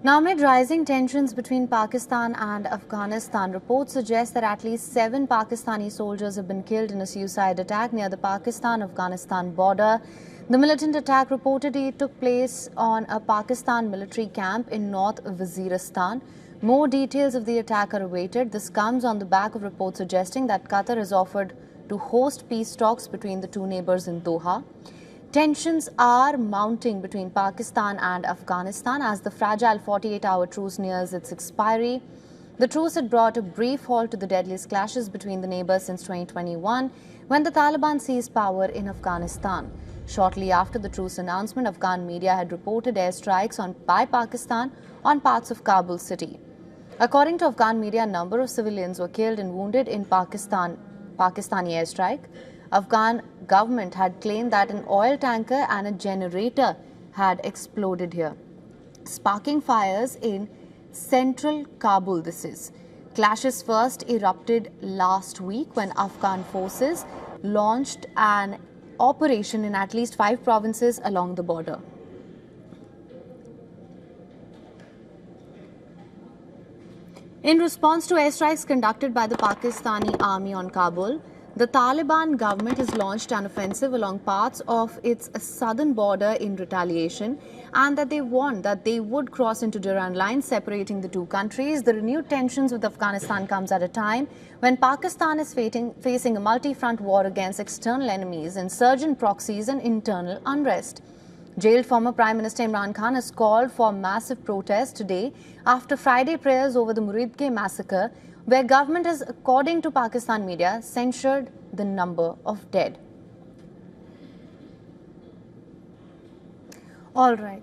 Now, amid rising tensions between Pakistan and Afghanistan, reports suggest that at least 7 Pakistani soldiers have been killed in a suicide attack near the Pakistan-Afghanistan border. The militant attack reportedly took place on a Pakistan military camp in North Waziristan. More details of the attack are awaited. This comes on the back of reports suggesting that Qatar has offered to host peace talks between the two neighbors in Doha. Tensions are mounting between Pakistan and Afghanistan as the fragile 48-hour truce nears its expiry. The truce had brought a brief halt to the deadliest clashes between the neighbors since 2021, when the Taliban seized power in Afghanistan. Shortly after the truce announcement, Afghan media had reported airstrikes by Pakistan on parts of Kabul city. According to Afghan media, a number of civilians were killed and wounded in Pakistani airstrike. Afghan government had claimed that an oil tanker and a generator had exploded here, sparking fires in central Kabul. Clashes first erupted last week when Afghan forces launched an operation in at least 5 provinces along the border. In response to airstrikes conducted by the Pakistani army on Kabul, the Taliban government has launched an offensive along parts of its southern border in retaliation, and that they warned that they would cross into Durand lines separating the two countries. The renewed tensions with Afghanistan comes at a time when Pakistan is facing a multi-front war against external enemies, insurgent proxies and internal unrest. Jailed former Prime Minister Imran Khan has called for massive protests today after Friday prayers over the Muridke massacre, where government has, according to Pakistan media, censored the number of dead. All right.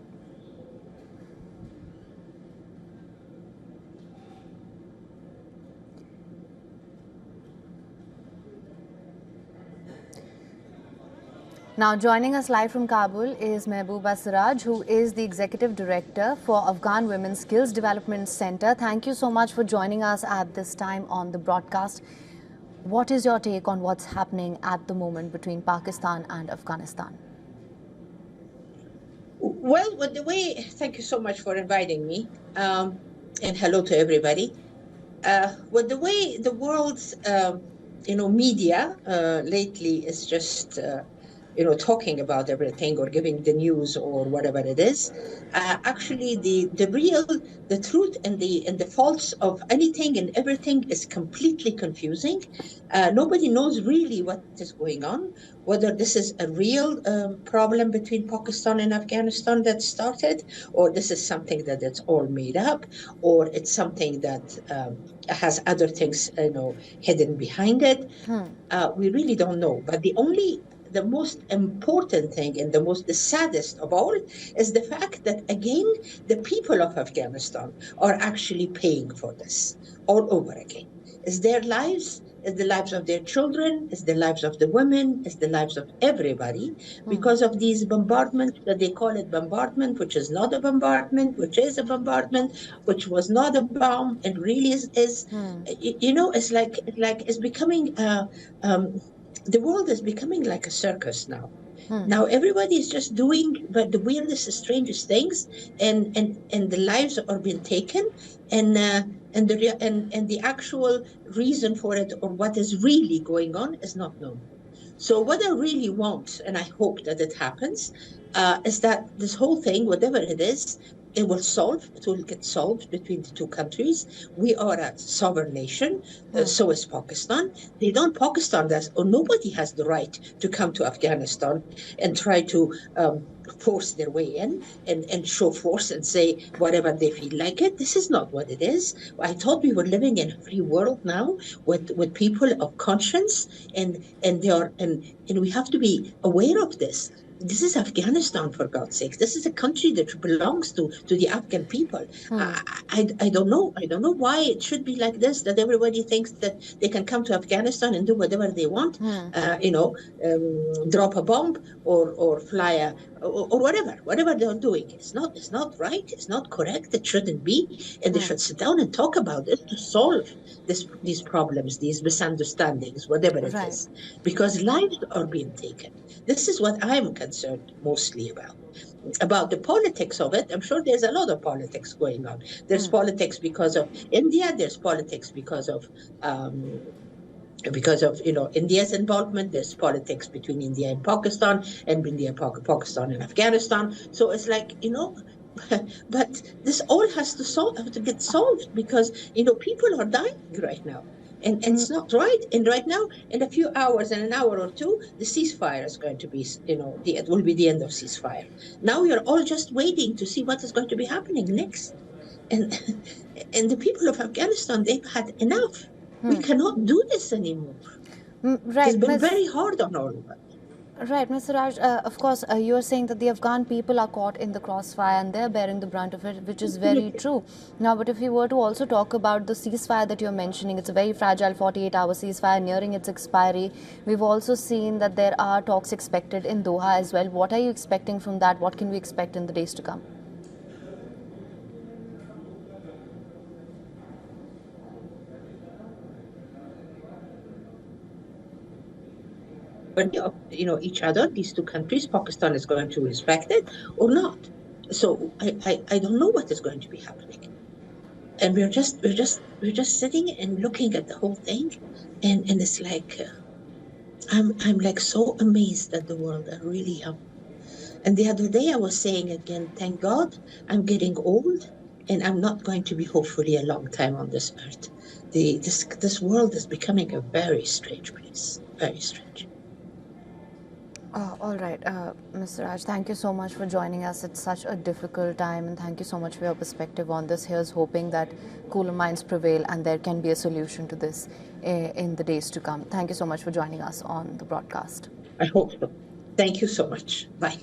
Now, joining us live from Kabul is Mehbooba Siraj, who is the Executive Director for Afghan Women's Skills Development Center. Thank you so much for joining us at this time on the broadcast. What is your take on what's happening at the moment between Pakistan and Afghanistan? Well, thank you so much for inviting me, and hello to everybody. With the way the world's, media lately is just, talking about everything or giving the news or whatever it is, actually the truth and the faults of anything and everything is completely confusing. Nobody knows really what is going on, whether this is a real problem between Pakistan and Afghanistan that started, or this is something that it's all made up, or it's something that has other things, hidden behind it. We really don't know. But the most important thing and the saddest of all is the fact that, again, the people of Afghanistan are actually paying for this all over again. It's their lives, it's the lives of their children, it's the lives of the women, it's the lives of everybody because of these bombardments that they call it bombardment, which is not a bombardment, which is a bombardment, which was not a bomb, and really is it's becoming the world is becoming like a circus now. Now everybody is just doing but the weirdest, strangest things, and the lives are being taken, and the actual reason for it or what is really going on is not known. So what I really want, and I hope that it happens, is that this whole thing, whatever it is, it will get solved between the two countries. We are a sovereign nation, so is Pakistan. Pakistan does, or nobody has the right to come to Afghanistan and try to force their way in and show force and say whatever they feel like it. This is not what it is. I thought we were living in a free world now with people of conscience, and we have to be aware of this. This is Afghanistan, for God's sake. This is a country that belongs to the Afghan people. I don't know. I don't know why it should be like this, that everybody thinks that they can come to Afghanistan and do whatever they want, drop a bomb or fly or whatever they're doing. It's not right. It's not correct. It shouldn't be. And they should sit down and talk about it to solve these problems, these misunderstandings, whatever it is. Because lives are being taken. This is what I'm concerned mostly about. about the politics of it, I'm sure there's a lot of politics going on. There's politics because of India. There's politics because of India's involvement. There's politics between India and Pakistan, and India, Pakistan and Afghanistan. So it's like, but this all has to get solved, because people are dying right now. And it's not right. And right now, in a few hours, in an hour or two, the ceasefire is going to be, it will be the end of ceasefire. Now we are all just waiting to see what is going to be happening next. And the people of Afghanistan, they've had enough. We cannot do this anymore. Right, it's been very hard on all of us. Right, Mr. Raj, of course, you are saying that the Afghan people are caught in the crossfire and they're bearing the brunt of it, which is very true. Now, but if we were to also talk about the ceasefire that you're mentioning, it's a very fragile 48-hour ceasefire nearing its expiry. We've also seen that there are talks expected in Doha as well. What are you expecting from that? What can we expect in the days to come? Each other, these two countries, Pakistan is going to respect it or not. So I don't know what is going to be happening. And we're just sitting and looking at the whole thing, and it's like I'm like so amazed at the world. I really am. And the other day I was saying again, thank God I'm getting old, and I'm not going to be hopefully a long time on this earth. This world is becoming a very strange place, very strange. All right, Mr. Raj, thank you so much for joining us. It's such a difficult time, and thank you so much for your perspective on this. Here's hoping that cooler minds prevail and there can be a solution to this in the days to come. Thank you so much for joining us on the broadcast. I hope so. Thank you so much. Bye.